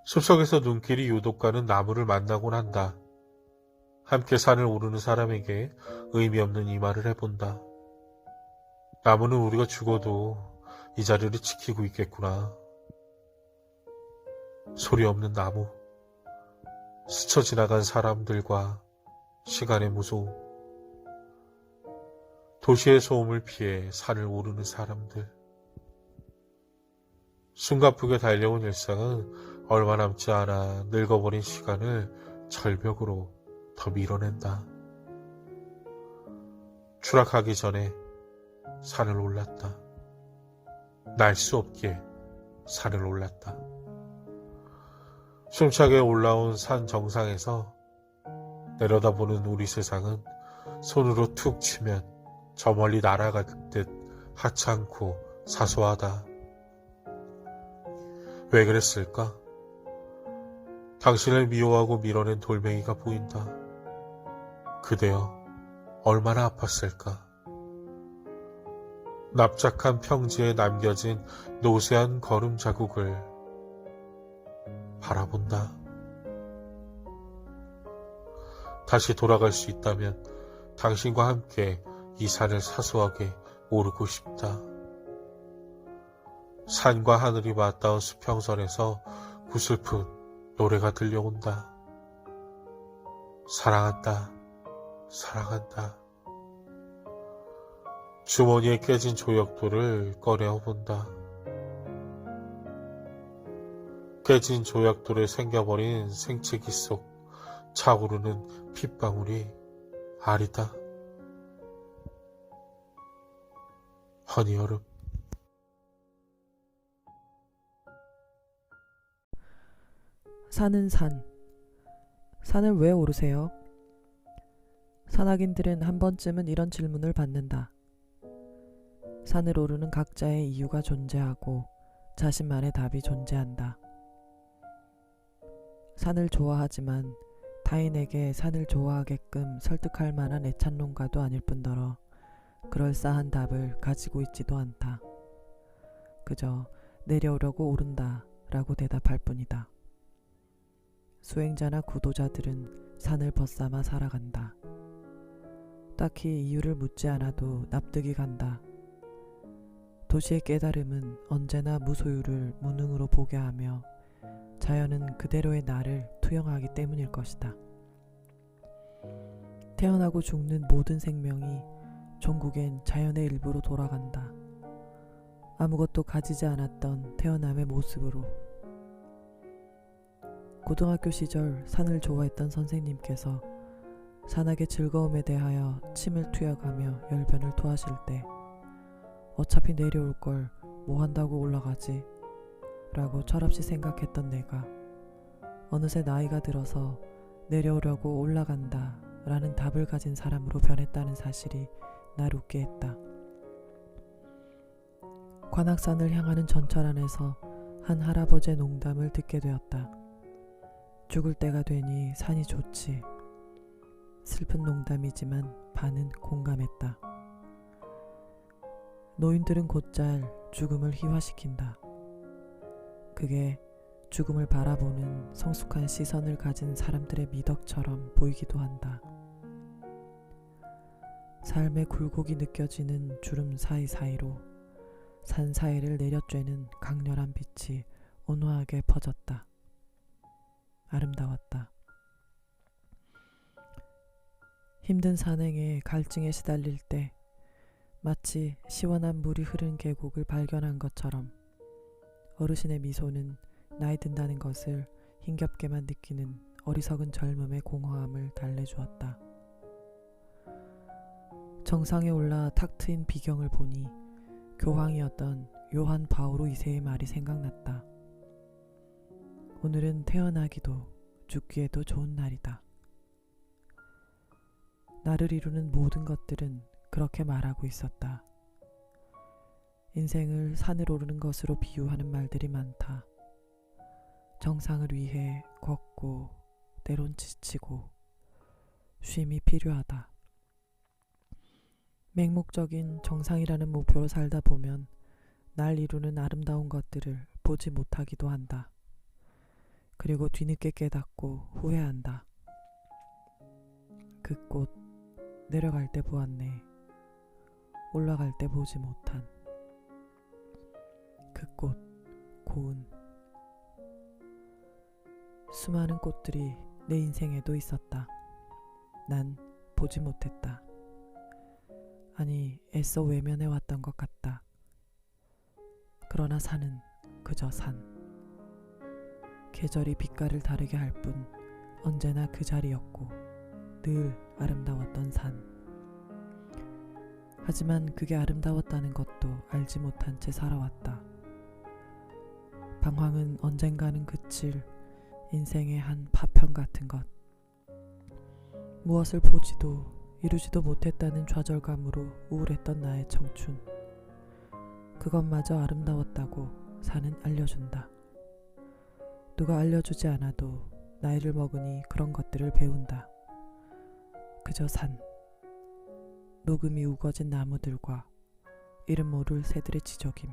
숲속에서 눈길이 유독 가는 나무를 만나곤 한다. 함께 산을 오르는 사람에게 의미 없는 이 말을 해본다. 나무는 우리가 죽어도 이 자리를 지키고 있겠구나. 소리 없는 나무, 스쳐 지나간 사람들과 시간의 무서움, 도시의 소음을 피해 산을 오르는 사람들. 숨가쁘게 달려온 일상은 얼마 남지 않아 늙어버린 시간을 절벽으로 더 밀어낸다. 추락하기 전에 산을 올랐다. 날 수 없기에 산을 올랐다. 숨차게 올라온 산 정상에서 내려다보는 우리 세상은 손으로 툭 치면 저 멀리 날아가듯 하찮고 사소하다. 왜 그랬을까? 당신을 미워하고 밀어낸 돌멩이가 보인다. 그대여 얼마나 아팠을까? 납작한 평지에 남겨진 노쇠한 걸음 자국을 바라본다. 다시 돌아갈 수 있다면 당신과 함께 이 산을 사소하게 오르고 싶다. 산과 하늘이 맞닿은 수평선에서 구슬픈 노래가 들려온다. 사랑한다, 사랑한다. 주머니에 깨진 조약돌을 꺼내어본다. 깨진 조약돌에 생겨버린 생채기 속 차오르는 핏방울이 아리다. 허니여름. 산은 산. 산을 왜 오르세요? 산악인들은 한 번쯤은 이런 질문을 받는다. 산을 오르는 각자의 이유가 존재하고 자신만의 답이 존재한다. 산을 좋아하지만 타인에게 산을 좋아하게끔 설득할 만한 애찬론가도 아닐 뿐더러 그럴싸한 답을 가지고 있지도 않다. 그저 내려오려고 오른다 라고 대답할 뿐이다. 수행자나 구도자들은 산을 벗삼아 살아간다. 딱히 이유를 묻지 않아도 납득이 간다. 도시의 깨달음은 언제나 무소유를 무능으로 보게 하며 자연은 그대로의 나를 투영하기 때문일 것이다. 태어나고 죽는 모든 생명이 종국엔 자연의 일부로 돌아간다. 아무것도 가지지 않았던 태어남의 모습으로. 고등학교 시절 산을 좋아했던 선생님께서 산악의 즐거움에 대하여 침을 투여가며 열변을 토하실 때 어차피 내려올 걸 뭐 한다고 올라가지? 라고 철없이 생각했던 내가 어느새 나이가 들어서 내려오려고 올라간다 라는 답을 가진 사람으로 변했다는 사실이 날 웃게 했다. 관악산을 향하는 전철 안에서 한 할아버지의 농담을 듣게 되었다. 죽을 때가 되니 산이 좋지. 슬픈 농담이지만 반은 공감했다. 노인들은 곧잘 죽음을 희화시킨다. 그게 죽음을 바라보는 성숙한 시선을 가진 사람들의 미덕처럼 보이기도 한다. 삶의 굴곡이 느껴지는 주름 사이사이로 산 사이를 내려쬐는 강렬한 빛이 온화하게 퍼졌다. 아름다웠다. 힘든 산행에 갈증에 시달릴 때 마치 시원한 물이 흐른 계곡을 발견한 것처럼 어르신의 미소는 나이 든다는 것을 힘겹게만 느끼는 어리석은 젊음의 공허함을 달래주었다. 정상에 올라 탁 트인 비경을 보니 교황이었던 요한 바오로 2세의 말이 생각났다. 오늘은 태어나기도 죽기에도 좋은 날이다. 나를 이루는 모든 것들은 그렇게 말하고 있었다. 인생을 산을 오르는 것으로 비유하는 말들이 많다. 정상을 위해 걷고 때론 지치고 쉼이 필요하다. 맹목적인 정상이라는 목표로 살다 보면 날 이루는 아름다운 것들을 보지 못하기도 한다. 그리고 뒤늦게 깨닫고 후회한다. 그 꽃 내려갈 때 보았네. 올라갈 때 보지 못한 그 꽃 고운. 수많은 꽃들이 내 인생에도 있었다. 난 보지 못했다. 아니, 애써 외면해왔던 것 같다. 그러나 산은 그저 산. 계절이 빛깔을 다르게 할 뿐 언제나 그 자리였고 늘 아름다웠던 산. 하지만 그게 아름다웠다는 것도 알지 못한 채 살아왔다. 방황은 언젠가는 그칠 인생의 한 파편 같은 것. 무엇을 보지도 이루지도 못했다는 좌절감으로 우울했던 나의 청춘. 그것마저 아름다웠다고 산은 알려준다. 누가 알려주지 않아도 나이를 먹으니 그런 것들을 배운다. 그저 산. 녹음이 우거진 나무들과 이름 모를 새들의 지저김.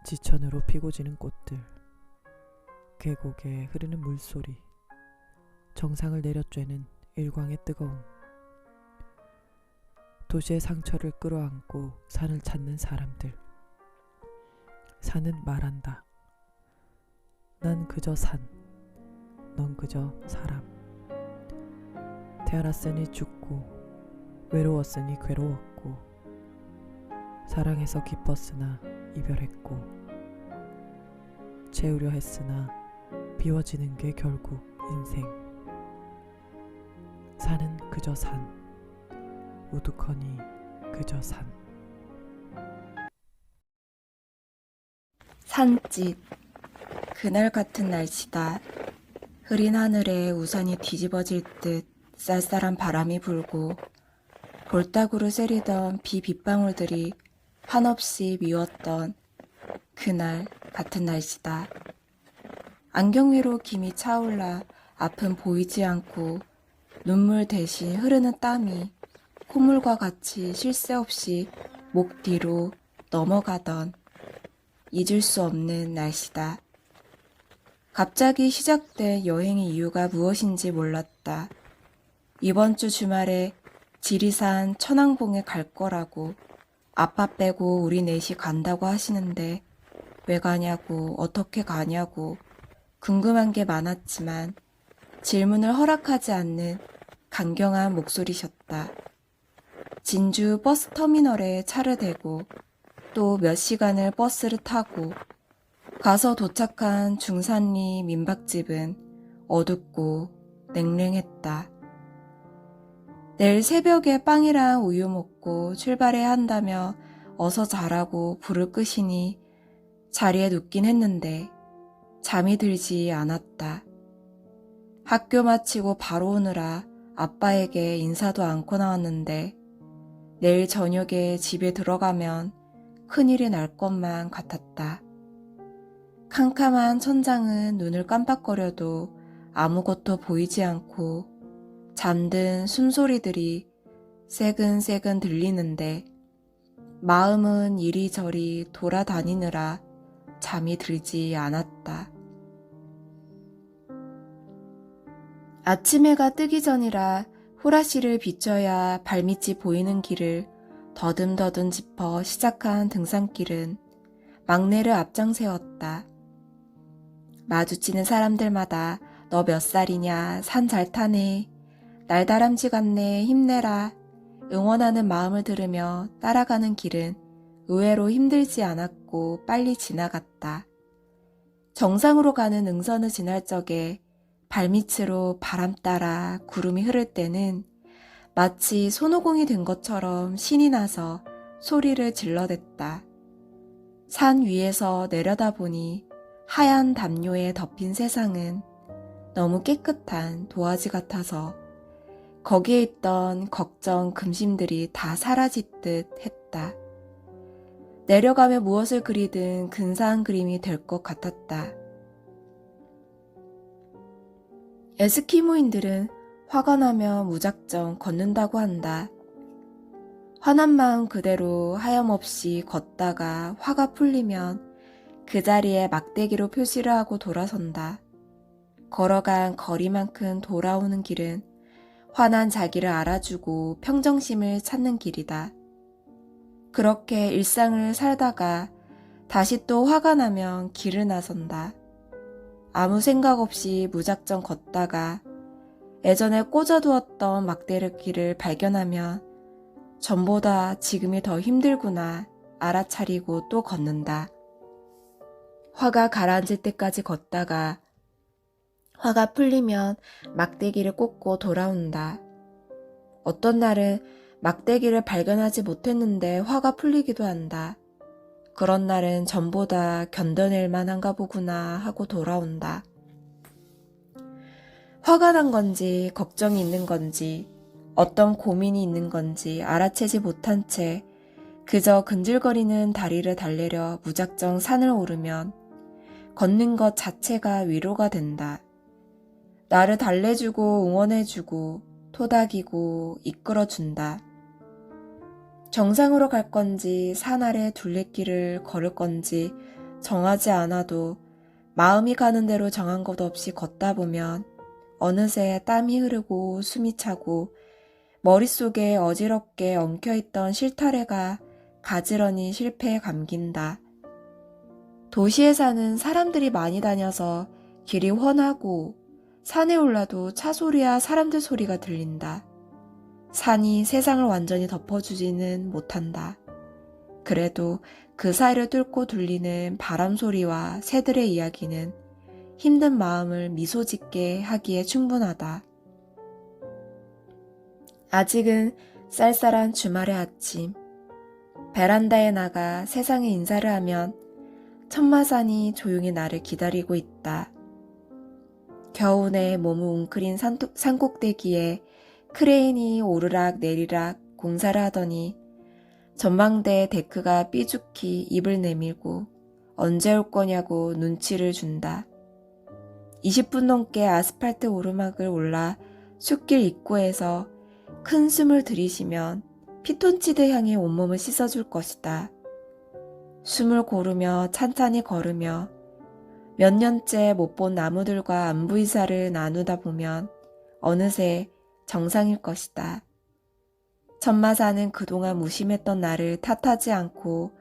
지천으로 피고 지는 꽃들. 계곡에 흐르는 물소리. 정상을 내려쬐는 일광의 뜨거움. 도시의 상처를 끌어안고 산을 찾는 사람들. 산은 말한다. 난 그저 산. 넌 그저 사람. 태어났으니 죽고 외로웠으니 괴로웠고 사랑해서 기뻤으나 이별했고 채우려 했으나 비워지는 게 결국 인생. 산은 그저 산. 우두커니 그저 산. 산짓. 그날 같은 날씨다. 흐린 하늘에 우산이 뒤집어질 듯 쌀쌀한 바람이 불고 볼따구로 세리던 비 빗방울들이 한없이 미웠던 그날 같은 날씨다. 안경 위로 김이 차올라 앞은 보이지 않고 눈물 대신 흐르는 땀이 콧물과 같이 쉴 새 없이 목 뒤로 넘어가던 잊을 수 없는 날씨다. 갑자기 시작된 여행의 이유가 무엇인지 몰랐다. 이번 주 주말에 지리산 천왕봉에 갈 거라고 아빠 빼고 우리 넷이 간다고 하시는데 왜 가냐고 어떻게 가냐고 궁금한 게 많았지만 질문을 허락하지 않는 강경한 목소리셨다. 진주 버스터미널에 차를 대고 또 몇 시간을 버스를 타고 가서 도착한 중산리 민박집은 어둡고 냉랭했다. 내일 새벽에 빵이랑 우유 먹고 출발해야 한다며 어서 자라고 불을 끄시니 자리에 눕긴 했는데 잠이 들지 않았다. 학교 마치고 바로 오느라 아빠에게 인사도 않고 나왔는데 내일 저녁에 집에 들어가면 큰일이 날 것만 같았다. 캄캄한 천장은 눈을 깜빡거려도 아무것도 보이지 않고 잠든 숨소리들이 새근새근 들리는데 마음은 이리저리 돌아다니느라 잠이 들지 않았다. 아침 해가 뜨기 전이라 후라시를 비춰야 발밑이 보이는 길을 더듬더듬 짚어 시작한 등산길은 막내를 앞장세웠다. 마주치는 사람들마다 너 몇 살이냐, 산 잘 타네, 날다람쥐 같네, 힘내라, 응원하는 마음을 들으며 따라가는 길은 의외로 힘들지 않았고 빨리 지나갔다. 정상으로 가는 능선을 지날 적에 발밑으로 바람 따라 구름이 흐를 때는 마치 손오공이 된 것처럼 신이 나서 소리를 질러댔다. 산 위에서 내려다보니 하얀 담요에 덮인 세상은 너무 깨끗한 도화지 같아서 거기에 있던 걱정, 근심들이 다 사라지듯 했다. 내려가며 무엇을 그리든 근사한 그림이 될 것 같았다. 에스키모인들은 화가 나면 무작정 걷는다고 한다. 화난 마음 그대로 하염없이 걷다가 화가 풀리면 그 자리에 막대기로 표시를 하고 돌아선다. 걸어간 거리만큼 돌아오는 길은 화난 자기를 알아주고 평정심을 찾는 길이다. 그렇게 일상을 살다가 다시 또 화가 나면 길을 나선다. 아무 생각 없이 무작정 걷다가 예전에 꽂아두었던 막대기를 발견하면 전보다 지금이 더 힘들구나 알아차리고 또 걷는다. 화가 가라앉을 때까지 걷다가 화가 풀리면 막대기를 꽂고 돌아온다. 어떤 날은 막대기를 발견하지 못했는데 화가 풀리기도 한다. 그런 날은 전보다 견뎌낼 만한가 보구나 하고 돌아온다. 화가 난 건지 걱정이 있는 건지 어떤 고민이 있는 건지 알아채지 못한 채 그저 근질거리는 다리를 달래려 무작정 산을 오르면 걷는 것 자체가 위로가 된다. 나를 달래주고 응원해주고 토닥이고 이끌어준다. 정상으로 갈 건지 산 아래 둘레길을 걸을 건지 정하지 않아도 마음이 가는 대로 정한 것 없이 걷다 보면 어느새 땀이 흐르고 숨이 차고 머릿속에 어지럽게 엉켜있던 실타래가 가지런히 실패에 감긴다. 도시에 사는 사람들이 많이 다녀서 길이 훤하고 산에 올라도 차 소리야 사람들 소리가 들린다. 산이 세상을 완전히 덮어주지는 못한다. 그래도 그 사이를 뚫고 들리는 바람 소리와 새들의 이야기는 힘든 마음을 미소 짓게 하기에 충분하다. 아직은 쌀쌀한 주말의 아침. 베란다에 나가 세상에 인사를 하면 천마산이 조용히 나를 기다리고 있다. 겨우내 몸을 웅크린 산꼭대기에 크레인이 오르락 내리락 공사를 하더니 전망대 데크가 삐죽히 입을 내밀고 언제 올 거냐고 눈치를 준다. 20분 넘게 아스팔트 오르막을 올라 숲길 입구에서 큰 숨을 들이쉬면 피톤치드 향이 온몸을 씻어줄 것이다. 숨을 고르며 찬찬히 걸으며 몇 년째 못 본 나무들과 안부 인사를 나누다 보면 어느새 정상일 것이다. 천마산은 그동안 무심했던 나를 탓하지 않고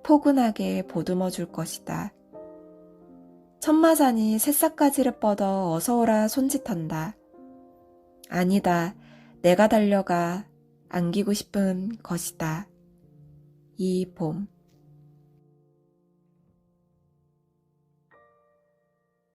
포근하게 보듬어 줄 것이다. 천마산이 새싹가지를 뻗어 어서오라 손짓한다. 아니다. 내가 달려가 안기고 싶은 것이다. 이 봄.